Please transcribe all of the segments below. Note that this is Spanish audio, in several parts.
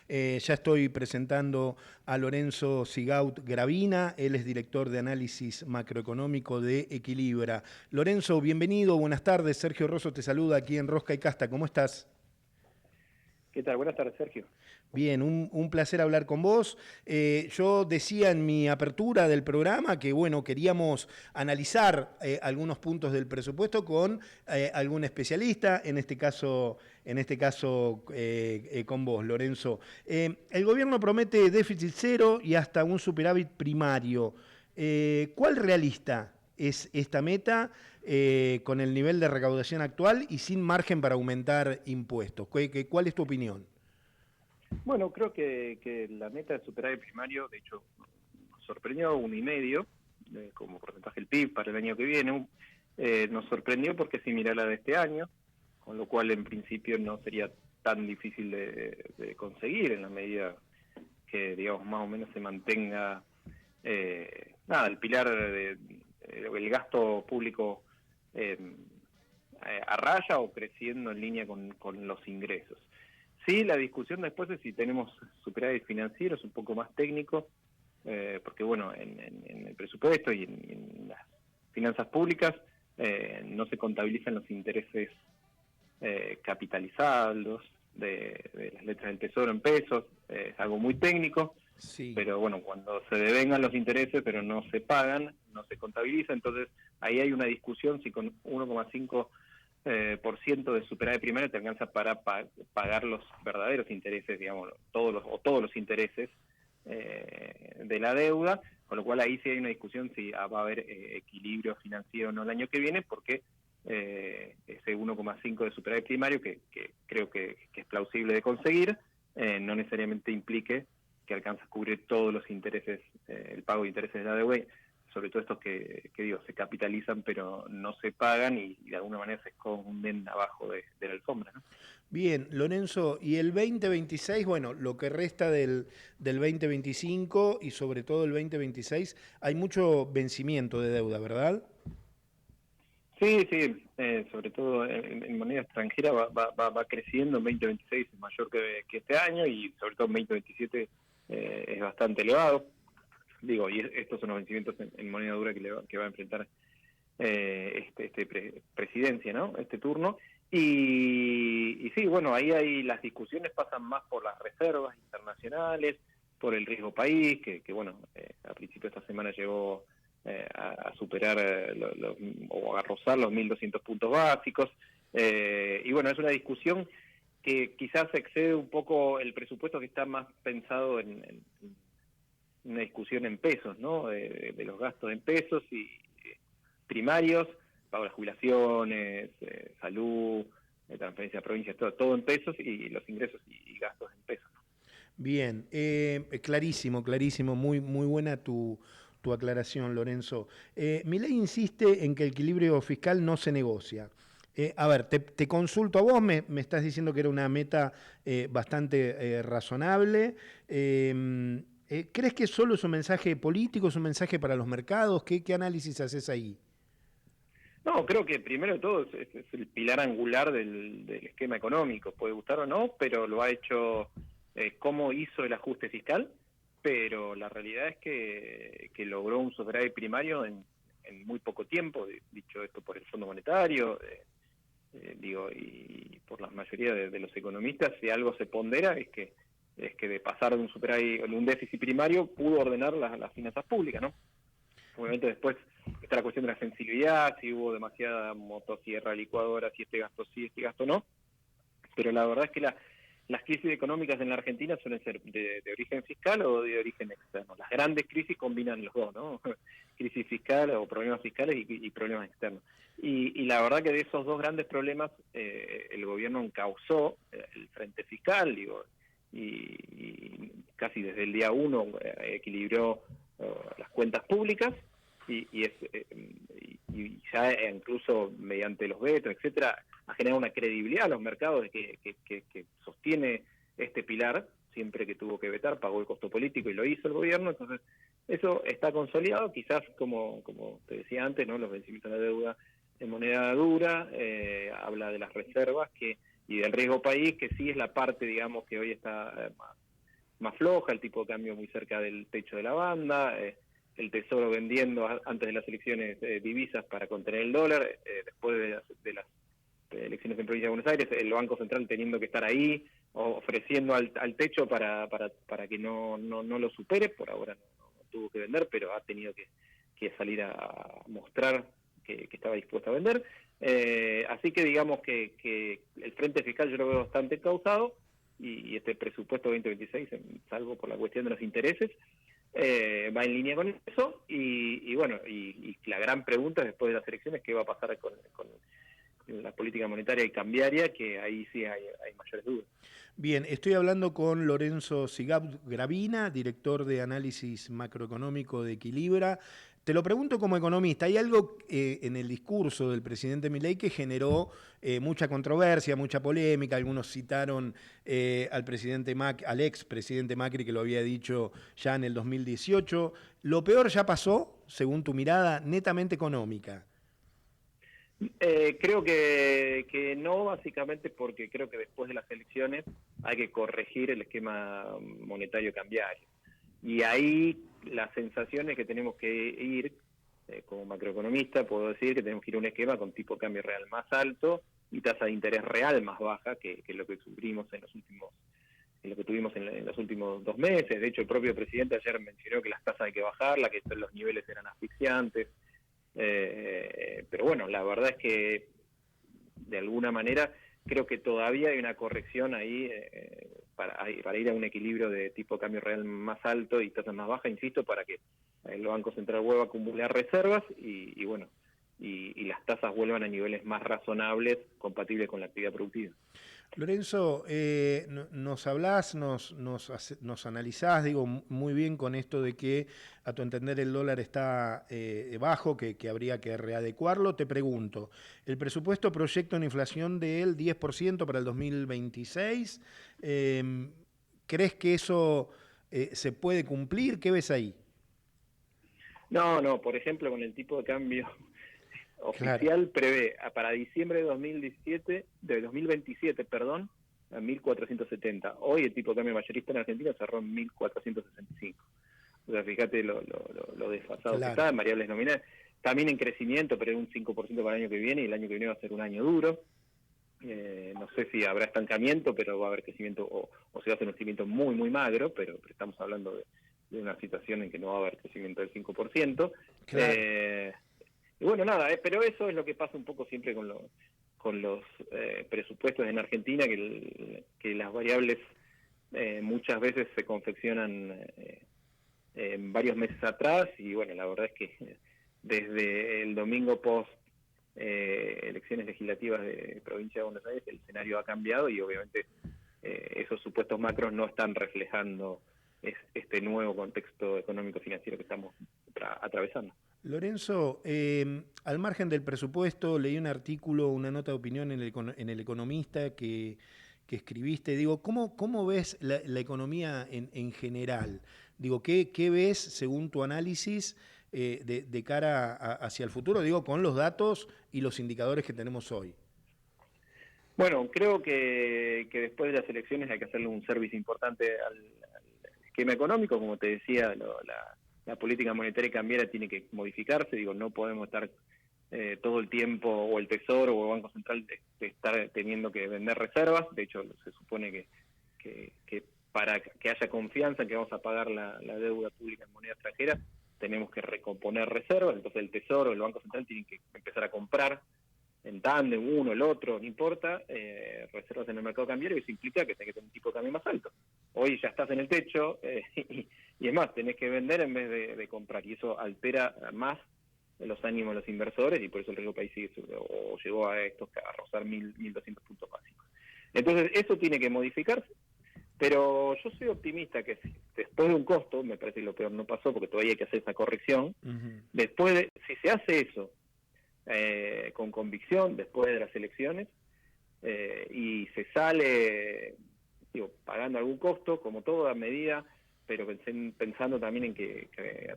Ya estoy presentando a Lorenzo Sigaut Gravina, él es director de análisis macroeconómico de Equilibra. Lorenzo, bienvenido, buenas tardes. Sergio Rosso te saluda aquí en Rosca y Casta. ¿Cómo estás? ¿Qué tal? Buenas tardes, Sergio. Bien, un placer hablar con vos. Yo decía en mi apertura del programa que, bueno, queríamos analizar algunos puntos del presupuesto con algún especialista, en este caso con vos, Lorenzo. El gobierno promete déficit cero y hasta un superávit primario. ¿Cuál realista es esta meta con el nivel de recaudación actual y sin margen para aumentar impuestos? ¿Cuál es tu opinión? Bueno, creo que la meta de superar el primario, de hecho, nos sorprendió 1,5 como porcentaje del PIB para el año que viene. Nos sorprendió porque es similar a la de este año, con lo cual en principio no sería tan difícil de conseguir en la medida que, digamos, más o menos se mantenga el pilar el gasto público eh, a raya o creciendo en línea con los ingresos. Sí, la discusión después es si tenemos superávit financiero, es un poco más técnico, porque bueno, en el presupuesto y en las finanzas públicas no se contabilizan los intereses capitalizados de las letras del Tesoro en pesos, es algo muy técnico, Sí. pero bueno, cuando se devengan los intereses pero no se pagan, no se contabiliza, entonces ahí hay una discusión si con 1,5 por ciento de superávit primario te alcanza para pagar los verdaderos intereses, digamos, todos los intereses de la deuda, con lo cual ahí sí hay una discusión si va a haber equilibrio financiero o no el año que viene, porque ese 1,5 de superávit primario, que creo que es plausible de conseguir, no necesariamente implique que alcanza a cubrir todos los intereses, el pago de intereses de la deuda, sobre todo estos que digo, se capitalizan pero no se pagan y de alguna manera se esconden abajo de la alfombra, ¿no? Bien, Lorenzo, y el 2026, bueno, lo que resta del 2025 y sobre todo el 2026, hay mucho vencimiento de deuda, ¿verdad? Sí, sí, sobre todo en moneda extranjera va creciendo, en 2026 es mayor que este año y sobre todo en 2027 es bastante elevado. Digo, y estos son los vencimientos en moneda dura que va a enfrentar presidencia, ¿no? Este turno. Y sí, bueno, ahí las discusiones pasan más por las reservas internacionales, por el riesgo país, que bueno, a principio de esta semana llegó a superar o a rozar los 1.200 puntos básicos. Y bueno, es una discusión que quizás excede un poco el presupuesto, que está más pensado en una discusión en pesos, ¿no? De los gastos en pesos y primarios, pago de jubilaciones, salud, transferencia a provincias, todo en pesos y los ingresos y gastos en pesos, ¿no? Bien, clarísimo, clarísimo, muy buena tu aclaración, Lorenzo. Milei insiste en que el equilibrio fiscal no se negocia. A ver, te consulto a vos, me estás diciendo que era una meta bastante razonable. ¿Crees que solo es un mensaje político, es un mensaje para los mercados? ¿Qué análisis haces ahí? No, creo que primero de todo es el pilar angular del esquema económico, puede gustar o no, pero lo ha hecho cómo hizo el ajuste fiscal, pero la realidad es que logró un superávit primario en muy poco tiempo, dicho esto por el Fondo Monetario, digo, y por la mayoría de los economistas, si algo se pondera es que de pasar de un superávit, de un déficit primario, pudo ordenar las finanzas públicas, ¿no? Obviamente después está la cuestión de la sensibilidad, si hubo demasiada motosierra, licuadora, si este gasto sí, este gasto no, pero la verdad es que las crisis económicas en la Argentina suelen ser de origen fiscal o de origen externo. Las grandes crisis combinan los dos, ¿no? Crisis fiscal o problemas fiscales y problemas externos. Y la verdad que de esos dos grandes problemas el gobierno encauzó el frente fiscal, digo, y casi desde el día uno equilibró las cuentas públicas y ya incluso mediante los vetos, etcétera, ha generado una credibilidad a los mercados de que sostiene este pilar. Siempre que tuvo que vetar pagó el costo político y lo hizo el gobierno. Entonces eso está consolidado, quizás como te decía antes, ¿no? Los vencimientos de la deuda en moneda dura, habla de las reservas y del riesgo país, que sí es la parte, digamos, que hoy está más floja, el tipo de cambio muy cerca del techo de la banda, el Tesoro vendiendo antes de las elecciones divisas para contener el dólar, después de las elecciones en Provincia de Buenos Aires, el Banco Central teniendo que estar ahí, ofreciendo al techo para que no lo supere. Por ahora no tuvo que vender, pero ha tenido que salir a mostrar que estaba dispuesto a vender. Así que digamos que el frente fiscal yo lo veo bastante causado, y este presupuesto 2026, salvo por la cuestión de los intereses, va en línea con eso, y bueno, y la gran pregunta es, después de las elecciones, qué va a pasar con la política monetaria y cambiaria, que ahí sí hay mayores dudas. Bien, estoy hablando con Lorenzo Sigab Gravina, director de análisis macroeconómico de Equilibra. Te lo pregunto como economista, hay algo en el discurso del presidente Milei que generó mucha controversia, mucha polémica. Algunos citaron al expresidente Macri, que lo había dicho ya en el 2018. Lo peor ya pasó, según tu mirada, netamente económica. Creo que no, básicamente porque creo que después de las elecciones hay que corregir el esquema monetario cambiario. Y ahí las sensaciones que tenemos que ir, como macroeconomista, puedo decir que tenemos que ir a un esquema con tipo de cambio real más alto y tasa de interés real más baja que lo que sufrimos en lo que tuvimos en los últimos 2 meses. De hecho, el propio presidente ayer mencionó que las tasas hay que bajarlas, que los niveles eran asfixiantes. Pero bueno, la verdad es que de alguna manera creo que todavía hay una corrección ahí para ir a un equilibrio de tipo de cambio real más alto y tasas más bajas, insisto, para que el Banco Central vuelva a acumular reservas y bueno, y las tasas vuelvan a niveles más razonables, compatibles con la actividad productiva. Lorenzo, nos hablás, nos analizás, digo, muy bien con esto de que a tu entender el dólar está bajo, que habría que readecuarlo. Te pregunto, el presupuesto proyecta una inflación del 10% para el 2026. ¿Crees que eso se puede cumplir? ¿Qué ves ahí? No, por ejemplo, con el tipo de cambio Claro, oficial prevé para diciembre de 2027, perdón, a 1.470. Hoy el tipo de cambio mayorista en Argentina cerró en 1.465. O sea, fíjate lo desfasado que claro. está, en variables nominales. También en crecimiento, pero un 5% para el año que viene, y el año que viene va a ser un año duro. No sé si habrá estancamiento, pero va a haber crecimiento, o se va a hacer un crecimiento muy, muy magro, pero estamos hablando de una situación en que no va a haber crecimiento del 5%. Claro. Y bueno, nada, pero eso es lo que pasa un poco siempre con los presupuestos en Argentina, que las variables muchas veces se confeccionan varios meses atrás, y bueno, la verdad es que desde el domingo post elecciones legislativas de Provincia de Buenos Aires el escenario ha cambiado, y obviamente esos supuestos macros no están reflejando este nuevo contexto económico financiero que estamos atravesando. Lorenzo, al margen del presupuesto, leí un artículo, una nota de opinión en el Economista que escribiste. Digo, ¿cómo ves la economía en general? Digo, ¿qué ves según tu análisis de cara hacia el futuro? Digo, con los datos y los indicadores que tenemos hoy. Bueno, creo que después de las elecciones hay que hacerle un servicio importante al esquema económico. Como te decía, la política monetaria y cambiaria tiene que modificarse. Digo, no podemos estar todo el tiempo, o el Tesoro o el Banco Central, de estar teniendo que vender reservas. De hecho, se supone que para que haya confianza en que vamos a pagar la deuda pública en moneda extranjera, tenemos que recomponer reservas. Entonces el Tesoro, el Banco Central tienen que empezar a comprar en tándem, uno, el otro, no importa, reservas en el mercado cambiario, y eso implica que tenés que tener un tipo de cambio más alto. Hoy ya estás en el techo, y es más, tenés que vender en vez de comprar, y eso altera más los ánimos de los inversores, y por eso el riesgo país sigue, o llegó a rozar 1.200 puntos básicos. Entonces eso tiene que modificarse, pero yo soy optimista que después de un costo, me parece que lo peor no pasó, porque todavía hay que hacer esa corrección. Ujú. Si se hace eso con convicción después de las elecciones, y se sale, pagando algún costo, como toda medida, pero pensando también en que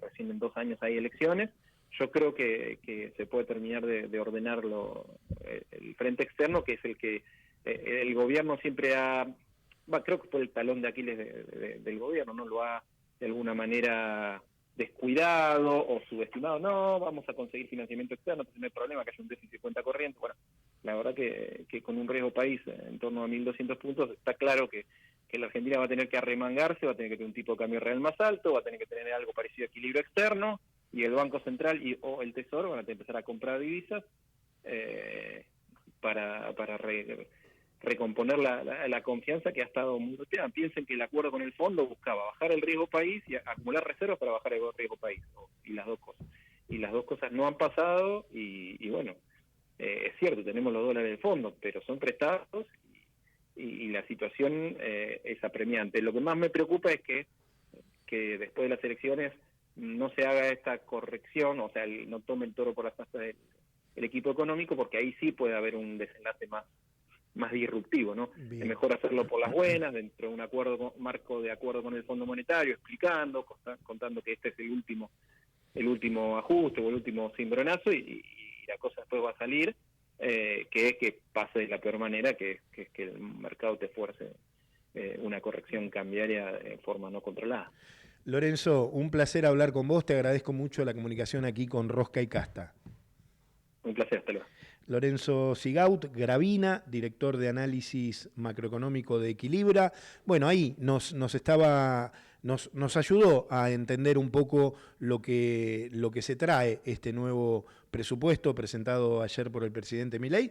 recién en 2 años hay elecciones, yo creo que se puede terminar de ordenarlo el frente externo, que es el que el gobierno siempre ha creo que fue el talón de Aquiles del gobierno, ¿no? Lo ha de alguna manera descuidado o subestimado. No, vamos a conseguir financiamiento externo, pues no hay problema que haya un déficit de cuenta corriente. Bueno, la verdad que con un riesgo país en torno a 1.200 puntos está claro que la Argentina va a tener que arremangarse, va a tener que tener un tipo de cambio real más alto, va a tener que tener algo parecido a equilibrio externo, y el Banco Central o el Tesoro van a tener que empezar a comprar divisas para recomponer la confianza que ha estado muy golpeada. Piensen que el acuerdo con el fondo buscaba bajar el riesgo país y acumular reservas para bajar el riesgo país, y las dos cosas. Y las dos cosas no han pasado, y bueno, es cierto, tenemos los dólares del fondo, pero son prestados, y la situación es apremiante. Lo que más me preocupa es que después de las elecciones no se haga esta corrección, o sea, no tome el toro por las astas el equipo económico, porque ahí sí puede haber un desenlace más disruptivo, ¿no? Bien. Es mejor hacerlo por las buenas, dentro de un marco de acuerdo con el Fondo Monetario, explicando, contando que este es el último ajuste o el último cimbronazo, y la cosa después va a salir, que es que pase de la peor manera, que es que el mercado te fuerce una corrección cambiaria de forma no controlada. Lorenzo, un placer hablar con vos, te agradezco mucho la comunicación aquí con Rosca y Casta. Un placer, hasta luego. Lorenzo Sigaut, Gravina, director de análisis macroeconómico de Equilibra. Bueno, ahí nos ayudó a entender un poco lo que se trae este nuevo presupuesto presentado ayer por el presidente Milei.